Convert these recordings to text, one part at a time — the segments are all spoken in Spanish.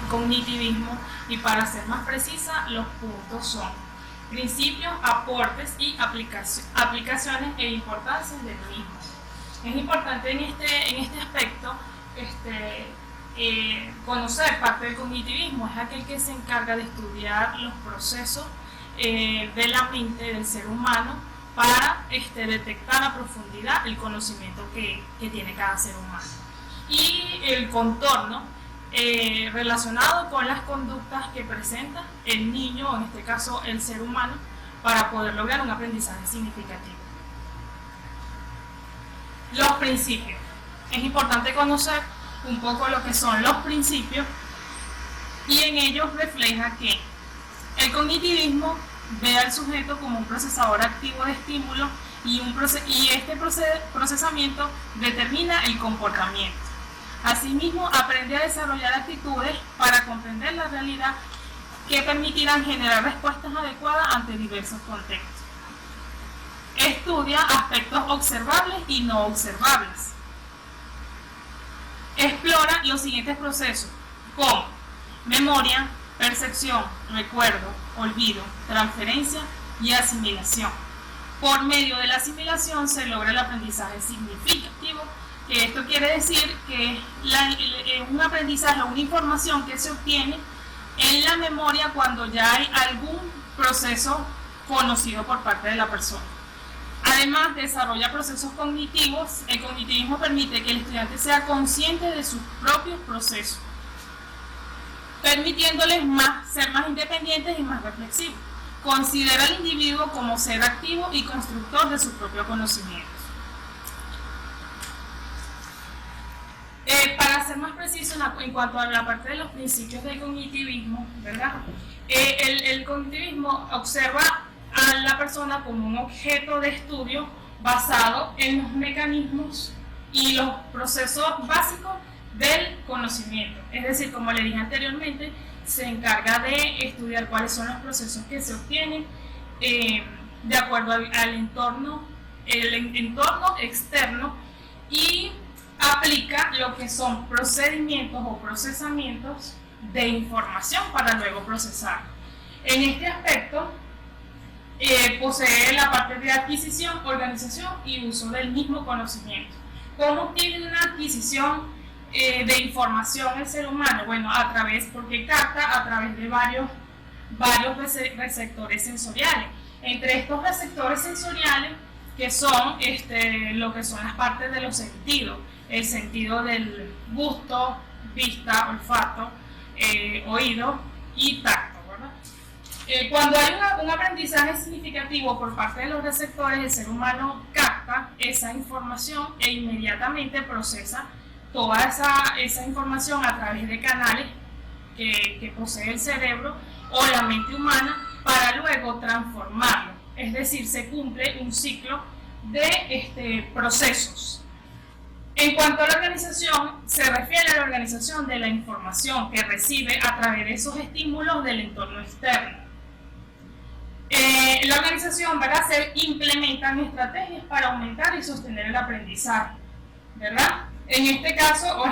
cognitivismo, y para ser más precisa, los puntos son principios, aportes y aplicaciones e importancias del mismo. Es importante en este aspecto conocer parte del cognitivismo. Es aquel que se encarga de estudiar los procesos de la mente del ser humano para detectar a profundidad el conocimiento que tiene cada ser humano. Y el contorno relacionado con las conductas que presenta el niño, o en este caso el ser humano, para poder lograr un aprendizaje significativo. Los principios. Es importante conocer un poco lo que son los principios, y en ellos refleja que el cognitivismo ve al sujeto como un procesador activo de estímulos, y este procesamiento determina el comportamiento. Asimismo, aprende a desarrollar actitudes para comprender la realidad que permitirán generar respuestas adecuadas ante diversos contextos. Estudia aspectos observables y no observables. Explora los siguientes procesos, como memoria, percepción, recuerdo, olvido, transferencia y asimilación. Por medio de la asimilación se logra el aprendizaje significativo, que esto quiere decir que un aprendizaje o una información que se obtiene en la memoria cuando ya hay algún proceso conocido por parte de la persona. Además, desarrolla procesos cognitivos. El cognitivismo permite que el estudiante sea consciente de sus propios procesos, permitiéndoles ser más independientes y más reflexivos. Considera al individuo como ser activo y constructor de sus propios conocimientos. Para ser más preciso en cuanto a la parte de los principios del cognitivismo, ¿verdad? El cognitivismo observa a la persona como un objeto de estudio basado en los mecanismos y los procesos básicos del conocimiento. Es decir, como le dije anteriormente, se encarga de estudiar cuáles son los procesos que se obtienen de acuerdo al entorno externo, y aplica lo que son procedimientos o procesamientos de información para luego procesar. En este aspecto, posee la parte de adquisición, organización y uso del mismo conocimiento. ¿Cómo tiene una adquisición de información el ser humano? Bueno, porque capta a través de varios receptores sensoriales. Entre estos receptores sensoriales, que son lo que son las partes de los sentidos, el sentido del gusto, vista, olfato, oído y tacto, ¿verdad? Cuando hay un aprendizaje significativo por parte de los receptores, el ser humano capta esa información e inmediatamente procesa toda esa información a través de canales que posee el cerebro o la mente humana, para luego transformarlo. Es decir, se cumple un ciclo de procesos. En cuanto a la organización, se refiere a la organización de la información que recibe a través de esos estímulos del entorno externo. La organización, ¿verdad?, se implementan estrategias para aumentar y sostener el aprendizaje, ¿verdad? En este caso, o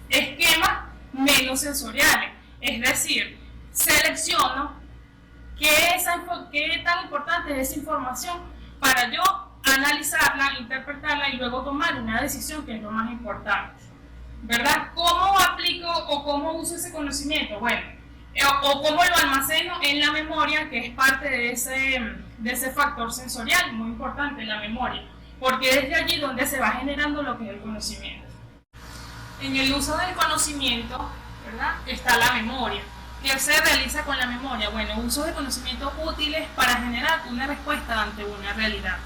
esquemas menos sensoriales, es decir, selecciono qué tan importante es esa información para yo analizarla, interpretarla y luego tomar una decisión, que es lo más importante, ¿verdad? ¿Cómo aplico o cómo uso ese conocimiento? Bueno, o cómo lo almaceno en la memoria, que es parte de ese factor sensorial muy importante, la memoria, porque es de allí donde se va generando lo que es el conocimiento. En el uso del conocimiento, ¿verdad?, está la memoria. ¿Qué se realiza con la memoria? Bueno, uso de conocimientos útiles para generar una respuesta ante una realidad.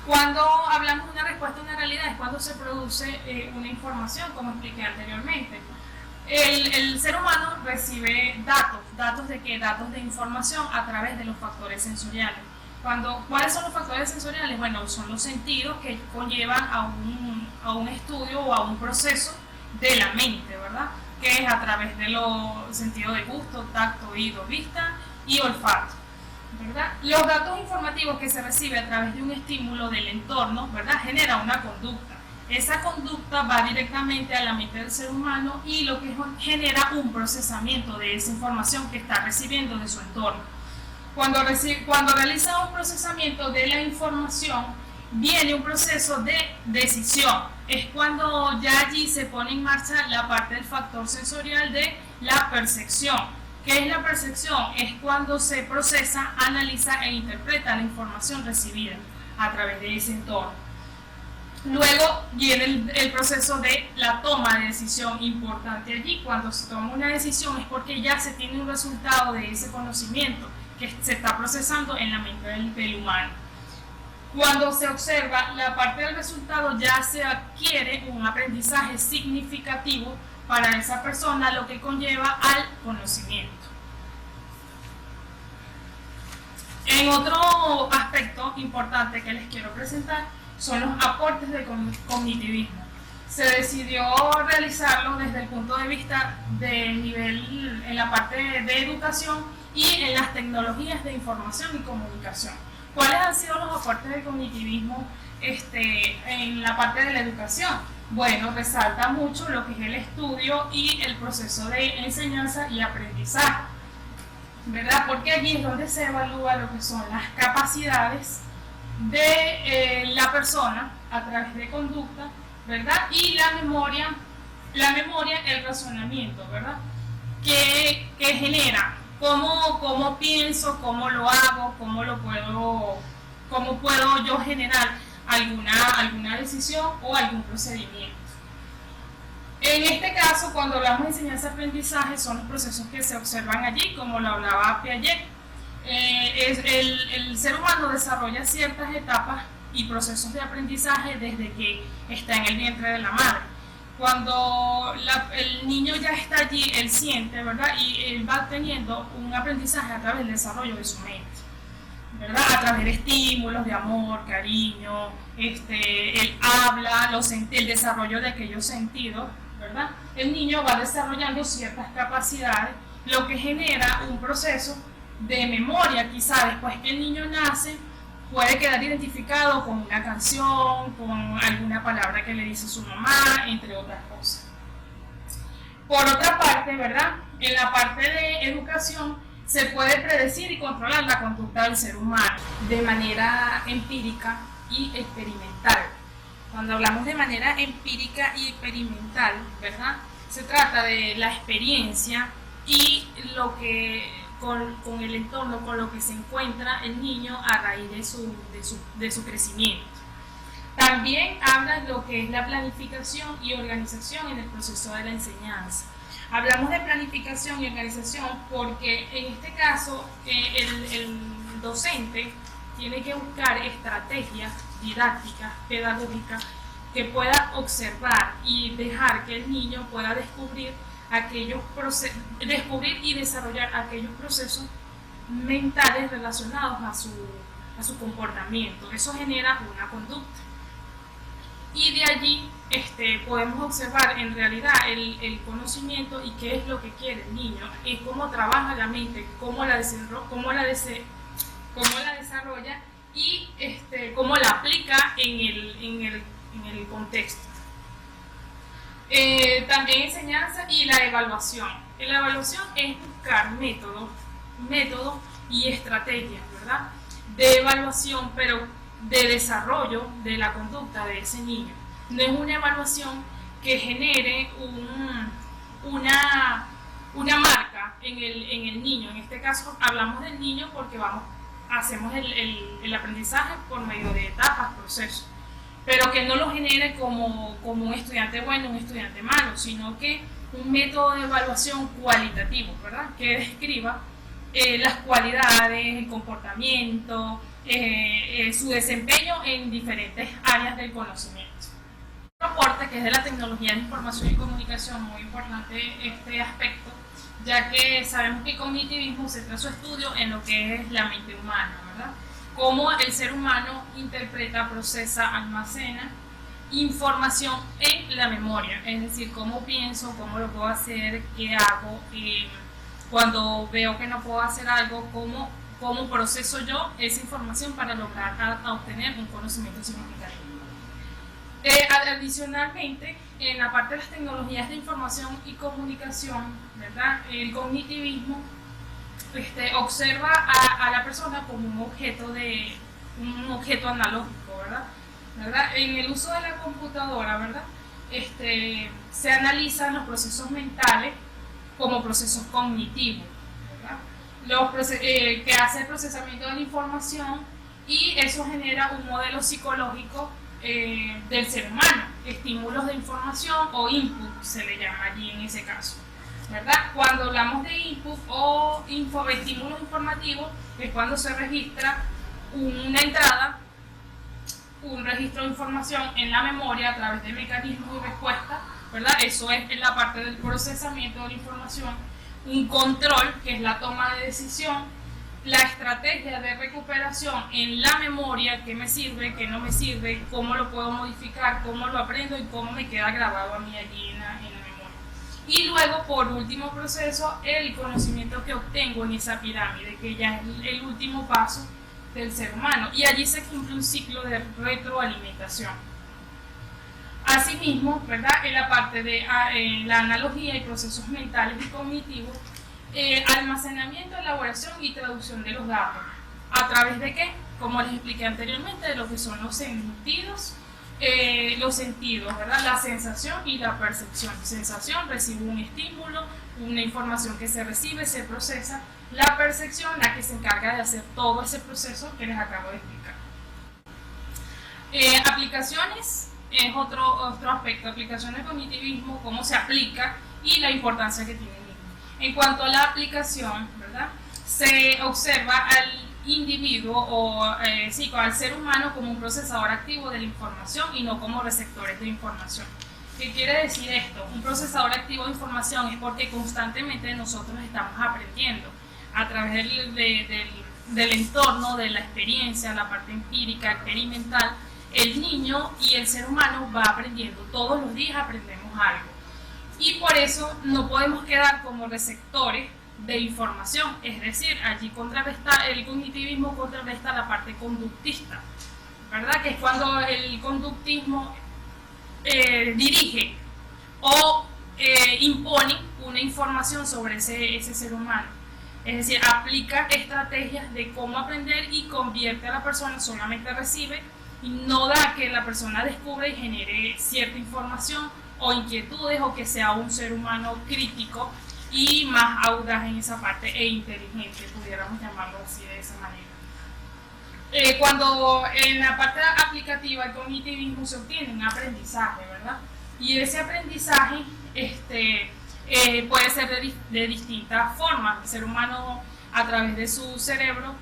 Cuando hablamos de una respuesta a una realidad es cuando se produce una información, como expliqué anteriormente. El ser humano recibe datos de qué, datos de información a través de los factores sensoriales. ¿Cuáles son los factores sensoriales? Bueno, son los sentidos que conllevan a un estudio o a un proceso de la mente, ¿verdad?, que es a través de los sentidos de gusto, tacto, oído, vista y olfato, ¿verdad? Los datos informativos que se recibe a través de un estímulo del entorno, ¿verdad?, genera una conducta. Esa conducta va directamente a la mente del ser humano y lo que genera un procesamiento de esa información que está recibiendo de su entorno. Cuando realiza un procesamiento de la información, viene un proceso de decisión. Es cuando ya allí se pone en marcha la parte del factor sensorial de la percepción. ¿Qué es la percepción? Es cuando se procesa, analiza e interpreta la información recibida a través de ese entorno. Luego viene el proceso de la toma de decisión. Importante allí, cuando se toma una decisión es porque ya se tiene un resultado de ese conocimiento que se está procesando en la mente del humano. Cuando se observa la parte del resultado, ya se adquiere un aprendizaje significativo para esa persona, lo que conlleva al conocimiento. En otro aspecto importante que les quiero presentar son los aportes del cognitivismo. Se decidió realizarlo desde el punto de vista del nivel en la parte de educación y en las tecnologías de información y comunicación. ¿Cuáles han sido los aportes del cognitivismo en la parte de la educación? Bueno, resalta mucho lo que es el estudio y el proceso de enseñanza y aprendizaje, ¿verdad? Porque allí es donde se evalúa lo que son las capacidades de la persona a través de conducta, ¿verdad? Y la memoria, el razonamiento, ¿verdad? Que genera, cómo pienso, cómo lo hago, cómo puedo yo generar alguna decisión o algún procedimiento. En este caso, cuando hablamos de enseñanza-aprendizaje, son los procesos que se observan allí, como lo hablaba Piaget. El ser humano desarrolla ciertas etapas y procesos de aprendizaje desde que está en el vientre de la madre. Cuando el niño ya está allí, él siente, ¿verdad? Y él va teniendo un aprendizaje a través del desarrollo de su mente, ¿verdad? A través de estímulos de amor, cariño, él habla, el desarrollo de aquellos sentidos, ¿verdad? El niño va desarrollando ciertas capacidades, lo que genera un proceso de memoria. Quizá después que el niño nace puede quedar identificado con una canción, con alguna palabra que le dice su mamá, entre otras cosas. Por otra parte, ¿verdad? En la parte de educación se puede predecir y controlar la conducta del ser humano de manera empírica y experimental. Cuando hablamos de manera empírica y experimental, ¿verdad? Se trata de la experiencia y lo que con el entorno, con lo que se encuentra el niño a raíz de su crecimiento. También habla de lo que es la planificación y organización en el proceso de la enseñanza. Hablamos de planificación y organización porque en este caso el docente tiene que buscar estrategias didácticas, pedagógicas, que pueda observar y dejar que el niño pueda descubrir y desarrollar aquellos procesos mentales relacionados a su comportamiento. Eso genera una conducta. Y de allí podemos observar en realidad el conocimiento y qué es lo que quiere el niño, y cómo trabaja la mente, cómo la desarrolla y cómo la aplica en el contexto. También enseñanza y la evaluación. La evaluación es buscar métodos y estrategias, ¿verdad? De evaluación, pero de desarrollo de la conducta de ese niño. No es una evaluación que genere una marca en el niño. En este caso hablamos del niño porque hacemos el aprendizaje por medio de etapas, procesos, pero que no lo genere como un estudiante bueno, un estudiante malo, sino que un método de evaluación cualitativo, ¿verdad? Que describa las cualidades, el comportamiento, su desempeño en diferentes áreas del conocimiento. Otro aporte que es de la tecnología de información y comunicación, muy importante este aspecto, ya que sabemos que el cognitivismo centra su estudio en lo que es la mente humana, ¿verdad? Cómo el ser humano interpreta, procesa, almacena información en la memoria, es decir, cómo pienso, cómo lo puedo hacer, qué hago, cuando veo que no puedo hacer algo, cómo proceso yo esa información para lograr obtener un conocimiento significativo. Adicionalmente, en la parte de las tecnologías de información y comunicación, ¿verdad? El cognitivismo observa a la persona como un objeto analógico, ¿verdad? En el uso de la computadora, ¿verdad? Se analizan los procesos mentales como procesos cognitivos, ¿verdad? Que hace el procesamiento de la información, y eso genera un modelo psicológico del ser humano, estímulos de información o input se le llama allí en ese caso, ¿verdad? Cuando hablamos de input o estímulos informativos es cuando se registra una entrada, un registro de información en la memoria a través de mecanismos de respuesta, ¿verdad? Eso es en la parte del procesamiento de la información, un control, que es la toma de decisión, la estrategia de recuperación en la memoria, qué me sirve, qué no me sirve, cómo lo puedo modificar, cómo lo aprendo y cómo me queda grabado a mí allí en la memoria. Y luego, por último proceso, el conocimiento que obtengo en esa pirámide, que ya es el último paso del ser humano, y allí se cumple un ciclo de retroalimentación. Asimismo, ¿verdad? En la parte de la analogía y procesos mentales y cognitivos, almacenamiento, elaboración y traducción de los datos. ¿A través de qué? Como les expliqué anteriormente, de lo que son los sentidos, ¿verdad? La sensación y la percepción. Sensación, recibo un estímulo, una información que se recibe, se procesa. La percepción, la que se encarga de hacer todo ese proceso que les acabo de explicar. Aplicaciones es otro aspecto. Aplicaciones de cognitivismo, cómo se aplica y la importancia que tiene. En cuanto a la aplicación, ¿verdad? Se observa al individuo al ser humano como un procesador activo de la información y no como receptores de información. ¿Qué quiere decir esto? Un procesador activo de información es porque constantemente nosotros estamos aprendiendo a través del entorno, de la experiencia, la parte empírica, experimental. El niño y el ser humano va aprendiendo, todos los días aprendemos algo. Y por eso no podemos quedar como receptores de información, es decir, allí el cognitivismo contrarresta la parte conductista, ¿verdad? Que es cuando el conductismo dirige o impone una información sobre ese ser humano, es decir, aplica estrategias de cómo aprender y convierte a la persona, solamente recibe y no da que la persona descubra y genere cierta información o inquietudes, o que sea un ser humano crítico y más audaz en esa parte e inteligente, pudiéramos llamarlo así, de esa manera. Cuando en la parte aplicativa el cognitivismo se obtiene un aprendizaje, ¿verdad? Y ese aprendizaje puede ser de distintas formas. El ser humano, a través de su cerebro,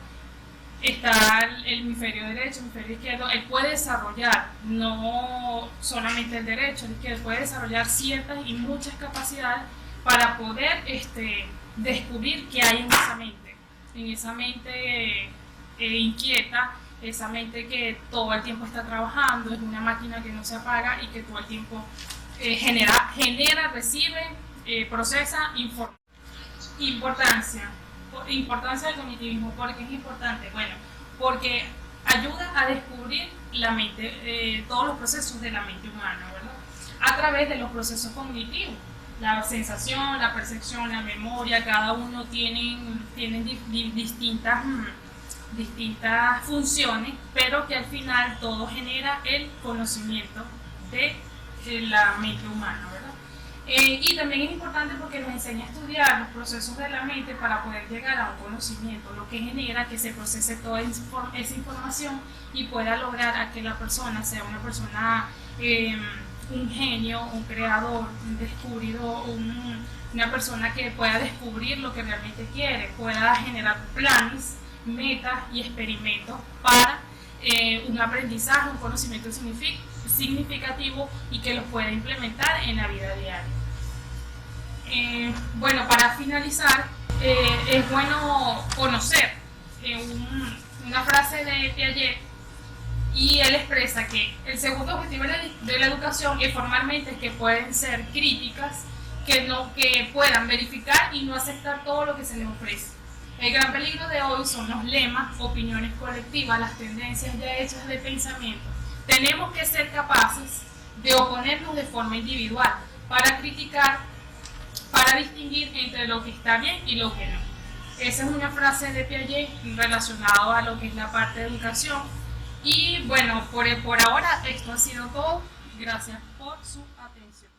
está el hemisferio derecho, el hemisferio izquierdo, él puede desarrollar, no solamente el derecho, el izquierdo, puede desarrollar ciertas y muchas capacidades para poder descubrir qué hay en esa mente inquieta, esa mente que todo el tiempo está trabajando, es una máquina que no se apaga y que todo el tiempo genera, recibe, procesa, informa. Importancia del cognitivismo. ¿Por qué es importante? Bueno, porque ayuda a descubrir la mente, todos los procesos de la mente humana, ¿verdad? A través de los procesos cognitivos. La sensación, la percepción, la memoria, cada uno tienen distintas funciones, pero que al final todo genera el conocimiento de la mente humana, ¿verdad? Y también es importante porque nos enseña a estudiar los procesos de la mente para poder llegar a un conocimiento, lo que genera que se procese toda esa información y pueda lograr a que la persona sea una persona, un genio, un creador, un descubridor, una persona que pueda descubrir lo que realmente quiere, pueda generar planes, metas y experimentos para un aprendizaje, un conocimiento significativo y que los pueda implementar en la vida diaria. Bueno, para finalizar, es bueno conocer una frase de Piaget, y él expresa que el segundo objetivo de la educación es formalmente que pueden ser críticas, que puedan verificar y no aceptar todo lo que se les ofrece. El gran peligro de hoy son los lemas, opiniones colectivas, las tendencias ya hechas de pensamiento, tenemos que ser capaces de oponernos de forma individual para criticar, para distinguir entre lo que está bien y lo que no. Esa es una frase de Piaget relacionada a lo que es la parte de educación. Y bueno, por ahora esto ha sido todo. Gracias por su atención.